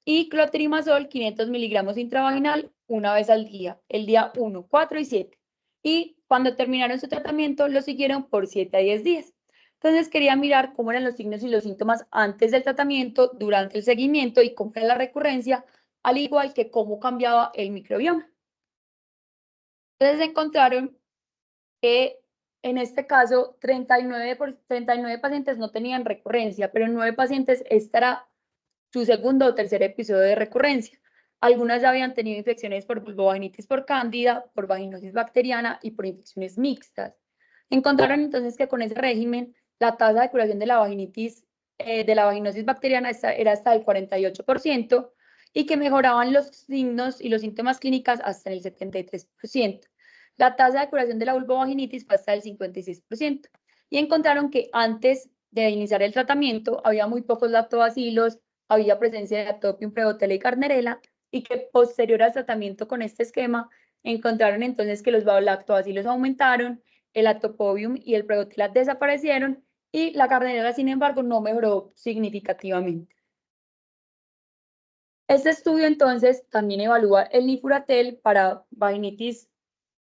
Speaker 2: y clotrimazol, 500 miligramos intravaginal, una vez al día, el día 1, 4 y 7. Y cuando terminaron su tratamiento, lo siguieron por 7 a 10 días. Entonces quería mirar cómo eran los signos y los síntomas antes del tratamiento, durante el seguimiento y cómo era la recurrencia, al igual que cómo cambiaba el microbioma. Entonces encontraron que en este caso 39 pacientes no tenían recurrencia, pero en 9 pacientes este era su segundo o tercer episodio de recurrencia. Algunas ya habían tenido infecciones por vulvovaginitis por cándida, por vaginosis bacteriana y por infecciones mixtas. Encontraron entonces que con ese régimen la tasa de curación de la vaginitis, de la vaginosis bacteriana era hasta el 48% y que mejoraban los signos y los síntomas clínicos hasta el 73%. La tasa de curación de la vulvovaginitis fue hasta el 56%. Y encontraron que antes de iniciar el tratamiento había muy pocos lactobacilos, había presencia de Atopium, Prebotella y Carnerella, y que posterior al tratamiento con este esquema encontraron entonces que los lactobacilos aumentaron, el Atopobium y el Prebotella desaparecieron y la Carnerella, sin embargo, no mejoró significativamente. Este estudio entonces también evalúa el Nifuratel para vaginitis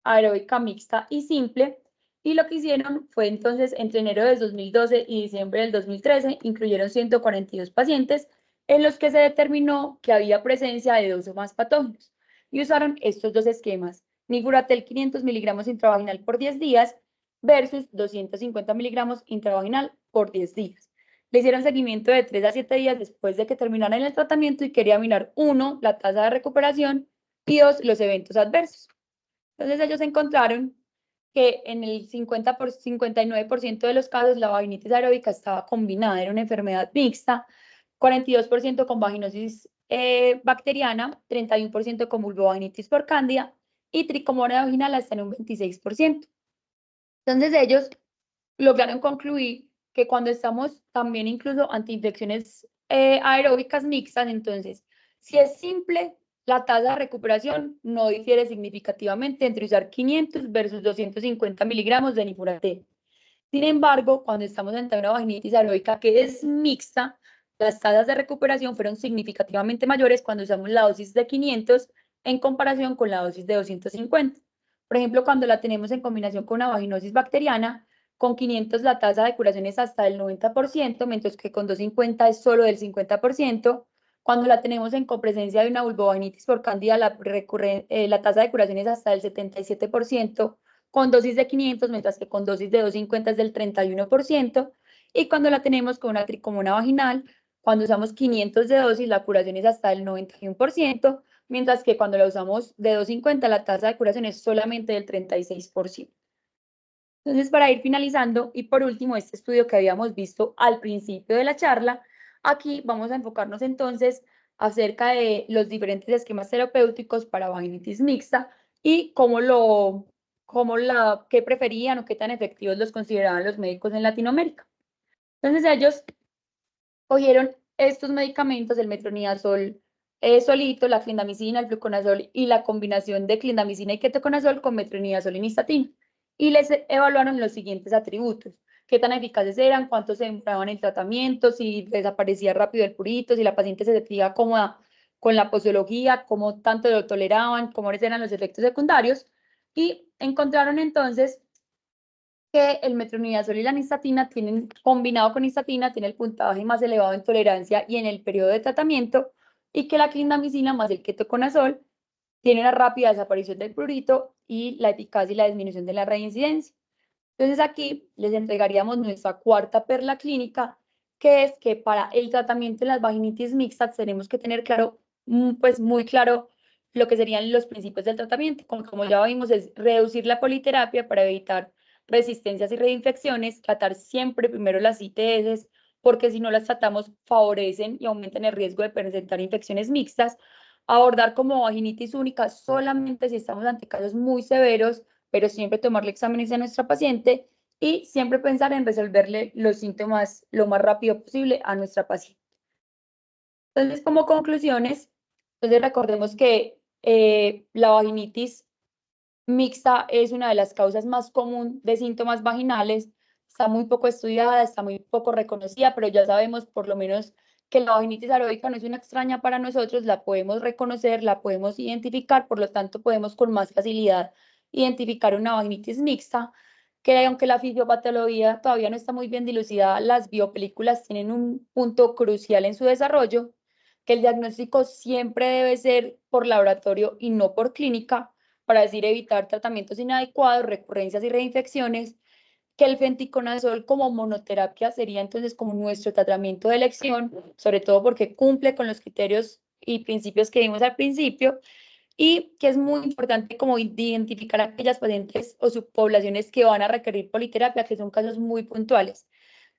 Speaker 2: aeróbica mixta y simple, y lo que hicieron fue entonces entre enero del 2012 y diciembre del 2013 incluyeron 142 pacientes en los que se determinó que había presencia de 2 o más patógenos y usaron estos dos esquemas: Nifuratel 500 miligramos intravaginal por 10 días versus 250 miligramos intravaginal por 10 días. Le hicieron seguimiento de 3 a 7 días después de que terminaran el tratamiento y quería mirar 1, la tasa de recuperación y 2, los eventos adversos. Entonces ellos encontraron que en el 59% de los casos la vaginitis aeróbica estaba combinada, era una enfermedad mixta, 42% con vaginosis bacteriana, 31% con vulvovaginitis por cándida y tricomonas vaginal hasta en un 26%. Entonces ellos lograron concluir que cuando estamos también incluso ante infecciones aeróbicas mixtas, entonces, si es simple, la tasa de recuperación no difiere significativamente entre usar 500 versus 250 miligramos de Nifuratel. Sin embargo, cuando estamos ante una vaginitis aeróbica que es mixta, las tasas de recuperación fueron significativamente mayores cuando usamos la dosis de 500 en comparación con la dosis de 250. Por ejemplo, cuando la tenemos en combinación con una vaginosis bacteriana, con 500 la tasa de curación es hasta el 90%, mientras que con 250 es solo del 50%. Cuando la tenemos en copresencia de una vulvovaginitis por cándida, la tasa de curación es hasta el 77%, con dosis de 500, mientras que con dosis de 250 es del 31%. Y cuando la tenemos con una tricomona vaginal, cuando usamos 500 de dosis, la curación es hasta el 91%, mientras que cuando la usamos de 250, la tasa de curación es solamente del 36%. Entonces, para ir finalizando, y por último, este estudio que habíamos visto al principio de la charla, aquí vamos a enfocarnos entonces acerca de los diferentes esquemas terapéuticos para vaginitis mixta y qué preferían o qué tan efectivos los consideraban los médicos en Latinoamérica. Entonces, ellos cogieron estos medicamentos, el metronidazol solito, la clindamicina, el fluconazol y la combinación de clindamicina y ketoconazol con metronidazol y nistatina. Y les evaluaron los siguientes atributos: qué tan eficaces eran, cuánto se demoraban el tratamiento, si desaparecía rápido el prurito, si la paciente se sentía cómoda con la posologia, cómo tanto lo toleraban, cómo eran los efectos secundarios. Y encontraron entonces que el metronidazol y la nistatina combinado con nistatina, tiene el puntaje más elevado en tolerancia y en el periodo de tratamiento, y que la clindamicina más el ketoconazol tiene una rápida desaparición del prurito y la eficacia y la disminución de la reincidencia. Entonces aquí les entregaríamos nuestra cuarta perla clínica, que es que para el tratamiento de las vaginitis mixtas tenemos que tener claro, pues muy claro, lo que serían los principios del tratamiento. Como ya vimos, es reducir la politerapia para evitar resistencias y reinfecciones, tratar siempre primero las ITS, porque si no las tratamos favorecen y aumentan el riesgo de presentar infecciones mixtas, abordar como vaginitis única solamente si estamos ante casos muy severos, pero siempre tomarle exámenes a nuestra paciente y siempre pensar en resolverle los síntomas lo más rápido posible a nuestra paciente. Entonces, como conclusiones, entonces recordemos que la vaginitis mixta es una de las causas más comunes de síntomas vaginales. Está muy poco estudiada, está muy poco reconocida, pero ya sabemos por lo menos que la vaginitis aeróbica no es una extraña para nosotros, la podemos reconocer, la podemos identificar, por lo tanto podemos con más facilidad identificar una vaginitis mixta, que aunque la fisiopatología todavía no está muy bien dilucidada, las biopelículas tienen un punto crucial en su desarrollo, que el diagnóstico siempre debe ser por laboratorio y no por clínica, para así evitar tratamientos inadecuados, recurrencias y reinfecciones, que el fenticonazol como monoterapia sería entonces como nuestro tratamiento de elección, sobre todo porque cumple con los criterios y principios que vimos al principio, y que es muy importante como identificar a aquellas pacientes o subpoblaciones que van a requerir politerapia, que son casos muy puntuales.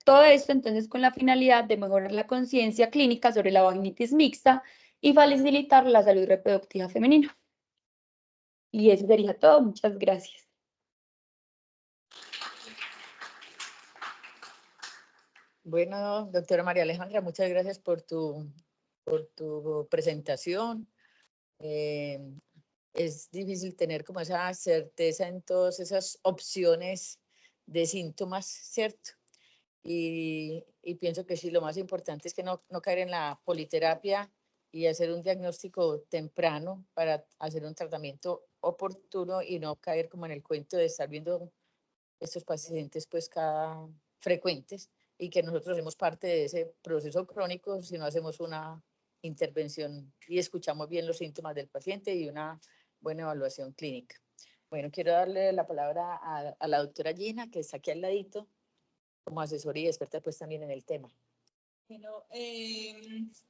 Speaker 2: Todo esto entonces con la finalidad de mejorar la conciencia clínica sobre la vaginitis mixta y facilitar la salud reproductiva femenina. Y eso sería todo. Muchas gracias.
Speaker 1: Bueno, doctora María Alejandra, muchas gracias por tu presentación. Es difícil tener como esa certeza en todas esas opciones de síntomas, ¿cierto? Y pienso que sí, lo más importante es que no caer en la politerapia y hacer un diagnóstico temprano para hacer un tratamiento oportuno y no caer como en el cuento de estar viendo estos pacientes pues cada frecuentes y que nosotros hacemos parte de ese proceso crónico si no hacemos una intervención y escuchamos bien los síntomas del paciente y una buena evaluación clínica. Bueno, quiero darle la palabra a la doctora Gina, que está aquí al ladito, como asesora y experta pues también en el tema.
Speaker 3: Bueno,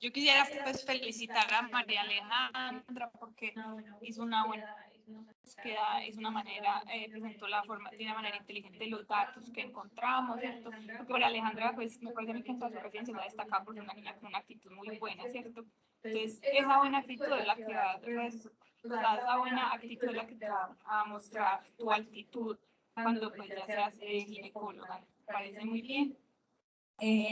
Speaker 3: yo quisiera pues felicitar a María Alejandra porque hizo una buena búsqueda, hizo una manera, presentó de una manera inteligente los datos que encontramos, ¿cierto? Porque María Alejandra, pues me parece a mí que en toda su residencia se ha destacado por ser una niña con una actitud muy buena, ¿cierto? Entonces, esa buena actitud es la que va, pues, esa buena actitud es la que te va a mostrar tu actitud cuando pues ya seas ginecóloga. Me parece muy bien.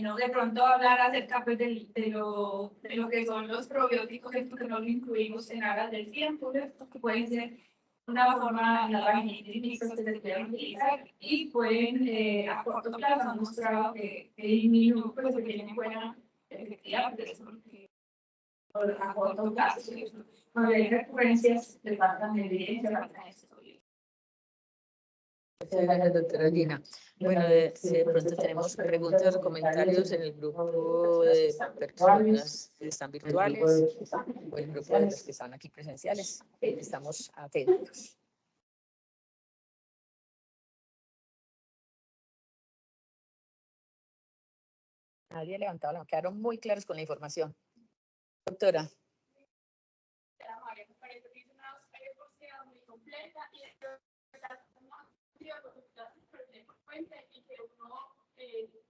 Speaker 3: No de pronto hablar acerca pues, de lo que son los probióticos, ¿cierto? Que no lo incluimos en aras del tiempo, ¿cierto? Que pueden ser una forma, la vaginitis mixta que se pueden utilizar y pueden a corto plazo han mostrado que disminuyen, pues que tienen buena efectividad, pero eso porque a corto plazo, ¿cierto? Cuando hay recurrencias, le faltan evidencia, faltan estudios.
Speaker 1: Muchas gracias, doctora Gina. Bueno, si de pronto tenemos preguntas o comentarios en el grupo de personas que están virtuales o el grupo de los que están aquí presenciales, estamos atentos. Nadie ha levantado la mano, quedaron muy claros con la información. Doctora.
Speaker 4: Me parece que es una búsqueda muy completa y y que uno,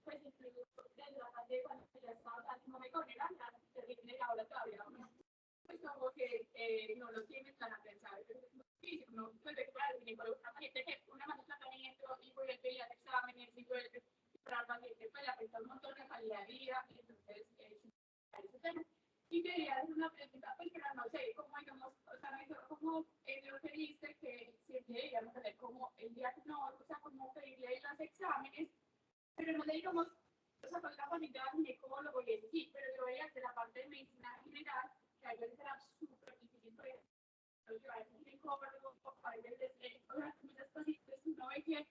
Speaker 4: pues incluso desde la parte cuando ya estaba no me conectan, terrible, ahora todavía pues como que no lo tienen tan a pensar, es muy difícil, no pues recuperar el ginecólogo, una paciente que una mano tratamiento y vuelve y hace exámenes y vuelve para el paciente pues le afecta un montón de calidad de vida, entonces ese tema. Y quería hacer una pregunta, pues pero no sé, cómo digamos, o sea, como lo que dice que siempre deberíamos tener como el diagnóstico, o sea, como pedirle los exámenes, pero no le digamos, o sea, con la familia del ginecólogo y eso sí, pero yo veía de la parte de medicina general, que a veces era súper difícil, por ejemplo, llevar a un ginecólogo, a veces, o sea, muchas cositas, no ve que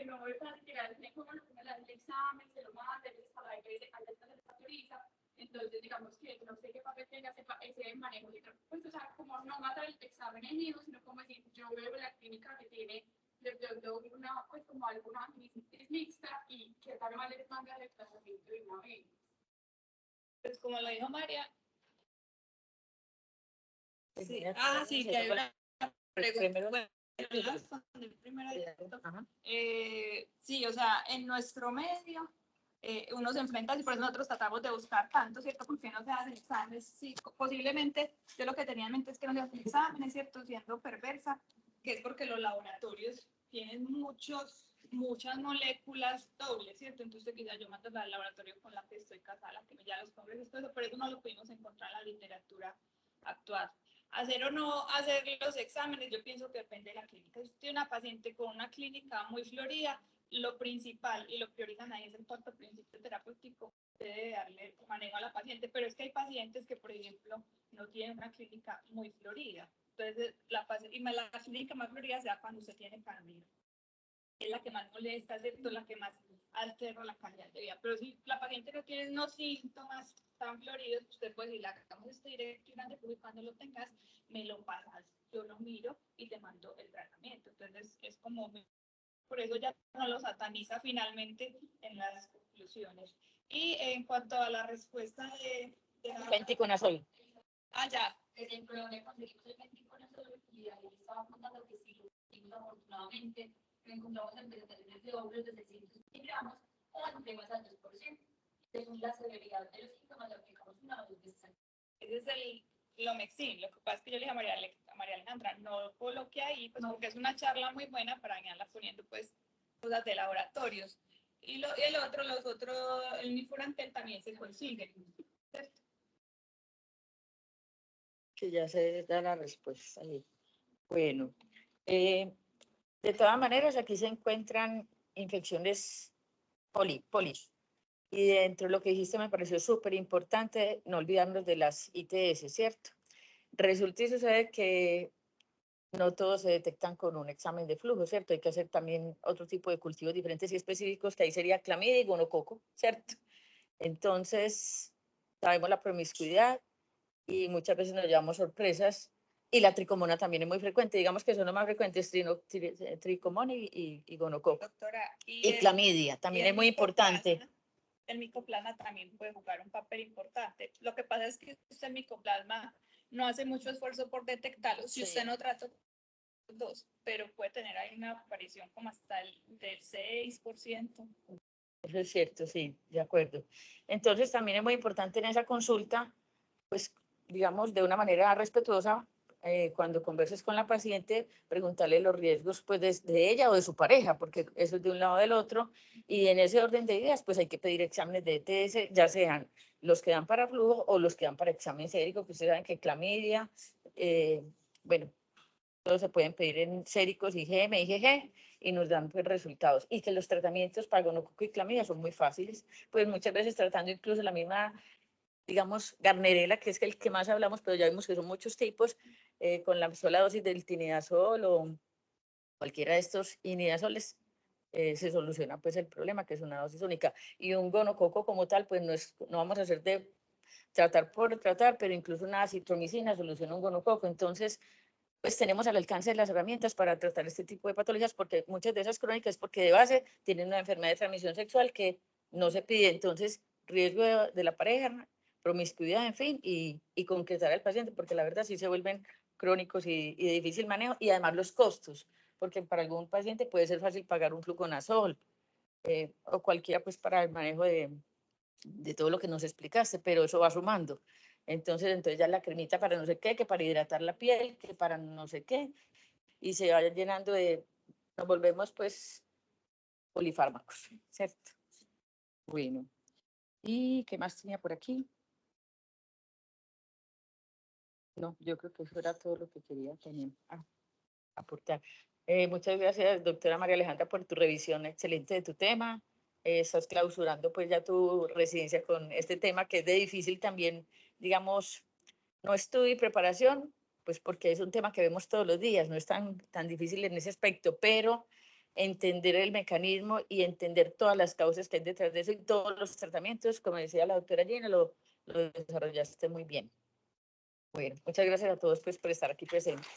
Speaker 4: no es fácil llegar al ginecólogo, que me da el examen, se lo manda, entonces para que se autoriza. Entonces, digamos que no sé qué papel tenga ese manejo, pues, o sea, como no matar el examen en vivo, sino como decir, yo veo la clínica que tiene de pronto una, pues, como alguna vaginitis mixta y que tal vez les manda el tratamiento de una vez.
Speaker 3: Pues como lo dijo María.
Speaker 1: Sí,
Speaker 3: que hay una pregunta. Sí, o sea, en nuestro medio uno se enfrenta y por eso nosotros tratamos de buscar tanto, ¿cierto? Porque no se hacen exámenes. Sí, posiblemente yo lo que tenía en mente es que no se hacen exámenes, ¿cierto? Siendo perversa, que es porque los laboratorios tienen muchas moléculas dobles, ¿cierto? Entonces quizás yo mando al laboratorio con la que estoy casada, la que me llama los congresos, por eso no lo pudimos encontrar en la literatura actual. Hacer o no hacer los exámenes, yo pienso que depende de la clínica. Si usted tiene una paciente con una clínica muy florida, lo principal y lo priorizan ahí es el cuarto principio terapéutico, debe darle manejo a la paciente, pero es que hay pacientes que, por ejemplo, no tienen una clínica muy florida. Entonces, la clínica más florida se da cuando usted tiene cándido. Es la que más molesta, ¿cierto? La que más altera la calidad de vida. Pero si la paciente no tiene unos síntomas tan floridos, usted puede decir, hagamos este directo y grande, porque cuando lo tengas, me lo pasas, yo lo miro y te mando el tratamiento. Entonces, es como, por eso ya no lo sataniza finalmente en las conclusiones. Y en cuanto a la respuesta de la...
Speaker 1: Venticonazol.
Speaker 4: Ya. En Colombia conseguimos el venticonazol y ahí estaba contando que sí, afortunadamente, encontramos en presentaciones de óvulos de 600 miligramos,
Speaker 2: o llegas al 2%. Según la severidad de los síntomas, lo aplicamos una o dos veces al día.
Speaker 3: Ese es el Omexin. Lo que pasa es que yo le dije a María Alejandra, no lo coloque ahí, pues porque es una charla muy buena para irla poniendo pues cosas de laboratorios. Y el otro, el Nifurantel también se consigue, ¿cierto?
Speaker 1: Que ya se da la respuesta ahí. Bueno, de todas maneras, aquí se encuentran infecciones poli. Y dentro de lo que dijiste me pareció súper importante no olvidarnos de las ITS, ¿cierto? Resulta y sucede que no todos se detectan con un examen de flujo, ¿cierto? Hay que hacer también otro tipo de cultivos diferentes y específicos, que ahí sería clamidia y gonococo, ¿cierto? Entonces, sabemos la promiscuidad y muchas veces nos llevamos sorpresas. Y la tricomona también es muy frecuente. Digamos que son los más frecuentes, tricomona y gonococo.
Speaker 3: Doctora,
Speaker 1: Y clamidia también es muy importante.
Speaker 3: El micoplasma también puede jugar un papel importante. Lo que pasa es que usted el micoplasma no hace mucho esfuerzo por detectarlo si usted no trata los dos, pero puede tener ahí una aparición como hasta del 6%.
Speaker 1: Eso es cierto, sí, de acuerdo. Entonces también es muy importante en esa consulta, pues digamos de una manera respetuosa, cuando converses con la paciente, preguntarle los riesgos pues de ella o de su pareja, porque eso es de un lado o del otro, y en ese orden de ideas pues hay que pedir exámenes de ETS, ya sean los que dan para flujo o los que dan para examen sérico, que ustedes saben que clamidia, bueno, todos se pueden pedir en séricos, IgM, IgG, y nos dan pues resultados. Y que los tratamientos para gonococo y clamidia son muy fáciles, pues muchas veces tratando incluso la misma, digamos, Garnerella, que es el que más hablamos, pero ya vimos que son muchos tipos, con la sola dosis del tinidazol o cualquiera de estos inidazoles, se soluciona pues el problema, que es una dosis única. Y un gonococo como tal, pues no vamos a hacer de tratar por tratar, pero incluso una acitromicina soluciona un gonococo. Entonces, pues tenemos al alcance de las herramientas para tratar este tipo de patologías, porque muchas de esas crónicas es porque de base tienen una enfermedad de transmisión sexual que no se pide. Entonces, riesgo de la pareja, promiscuidad, en fin, y concretar al paciente, porque la verdad sí se vuelven crónicos y de difícil manejo, y además los costos, porque para algún paciente puede ser fácil pagar un fluconazol o cualquiera pues para el manejo de todo lo que nos explicaste, pero eso va sumando. Entonces ya la cremita para no sé qué, que para hidratar la piel, que para no sé qué, y se vaya llenando nos volvemos pues polifármacos, ¿cierto? Bueno, ¿y qué más tenía por aquí? No, yo creo que eso era todo lo que quería tener, aportar. Muchas gracias, doctora María Alejandra, por tu revisión excelente de tu tema. Estás clausurando pues ya tu residencia con este tema que es de difícil también, digamos, no estudio y preparación, pues porque es un tema que vemos todos los días, no es tan difícil en ese aspecto, pero entender el mecanismo y entender todas las causas que hay detrás de eso y todos los tratamientos, como decía la doctora Gina, lo desarrollaste muy bien. Bueno, muchas gracias a todos pues por estar aquí presentes.